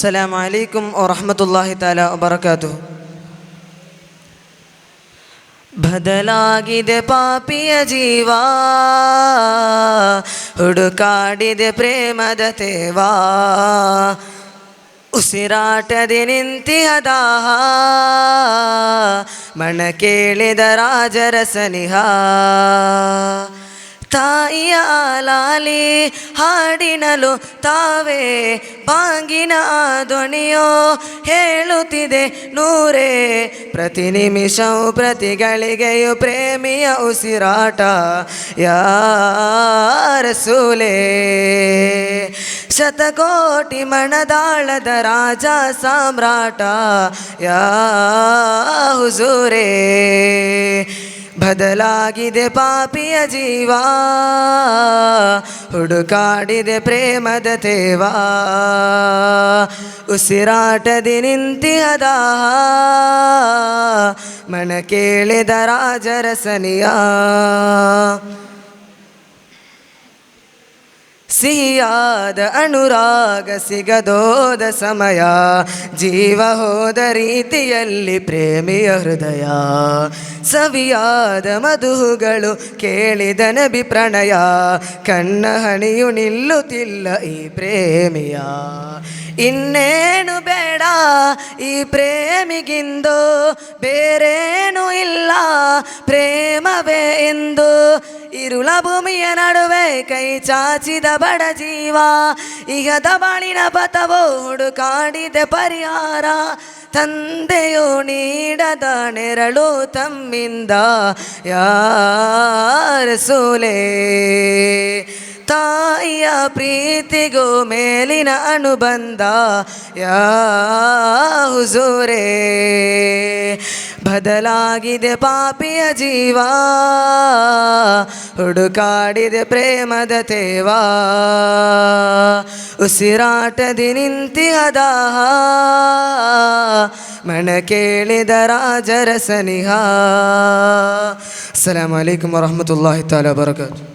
ಅಸ್ಸಲಾಮು ಅಲೈಕುಂ ವರಹಮತುಲ್ಲಾಹಿ ತಾಲಾ ವಬರಕಾತುಹು. ಬದಲಾಗಿದೆ ಪಾಪಿಯ ಜೀವ, ಹುಡುಕಾಡಿದೆ ಪ್ರೇಮದ ತೇವಾ, ಉಸಿರಾಟದೆ ನಿಂತಿಹ ದಾಹ, ಮನ ಕೇಳಿದ ರಾಜರ ಸನಿಹ. ತಾಯಿಯ ಲಾಲಿ ಹಾಡಿನಲು ತಾವೇ ಬಾಂಗಿನ ಧ್ವನಿಯೋ ಹೇಳುತ್ತಿದೆ ನೂರೇ, ಪ್ರತಿ ನಿಮಿಷವು ಪ್ರತಿ ಗಳಿಗೆಯು ಪ್ರೇಮಿಯ ಉಸಿರಾಟ. ಯಾ ರಸೂಲೇ, ಶತಕೋಟಿ ಮಣದಾಳದ ರಾಜ ಸಾಮ್ರಾಟ. ಯಾ ಹುಜೂರೇ, ಬದಲಾಗಿದೆ ಪಾಪಿಯ ಜೀವ, ಹುಡುಕಾಡಿದೆ ಪ್ರೇಮದ ತೇವಾ, ಉಸಿರಾಟದಿ ನಿಂತಿಹ ದಾಹ, ಮನ ಕೇಳಿದ ರಾಜರ ಸನಿಯ. ಸಿಹಿಯಾದ ಅನುರಾಗ ಸಿಗದೋದ ಸಮಯ, ಜೀವ ಹೋದ ರೀತಿಯಲ್ಲಿ ಪ್ರೇಮಿಯ ಹೃದಯ. ಸವಿಯಾದ ಮಧುಗಳು ಕೇಳಿದ ನಬಿ ಪ್ರಣಯ, ಕಣ್ಣ ಹಣಿಯು ನಿಲ್ಲುತ್ತಿಲ್ಲ ಈ ಪ್ರೇಮಿಯ. ಇನ್ನೇನು ಬೇಡ ಈ ಪ್ರೇಮಿಗಿಂದು, ಬೇರೇನು ಇಲ್ಲ ಪ್ರೇಮವೇ ಎಂದು. ಇರುಳ ಭೂಮಿಯ ನಡುವೆ ಕೈ ಚಾಚಿದ ಬಡ ಜೀವ, ಇಹದ ಬಾಳಿನ ಪಥವೋ ಹುಡುಕಾಡಿದೆ ಪರಿಹಾರ. ತಂದೆಯು ನೀಡದ ನೆರಳು ತಮ್ಮಿಂದ. ಯಾ ರಸೂಲೇ, ತಾಯಿಯ ಪ್ರೀತಿಗೂ ಮೇಲಿನ ಅನುಬಂಧ. ಯಾ ಹುಜೂರೇ, ಬದಲಾಗಿದೆ ಪಾಪಿಯ ಜೀವ, ಹುಡುಕಾಡಿದೆ ಪ್ರೇಮದ ತೇವಾ, ಉಸಿರಾಟದಿ ನಿಂತಿಹ ದಾಹ, ಮನ ಕೇಳಿದ ರಾಜರ ಸನಿಹ. ಅಸ್ಸಲಾಮು ಅಲೈಕುಂ ವರಹಮತುಲ್ಲಾಹಿ ತಾಲಾ ವಬರಕಾತುಹು.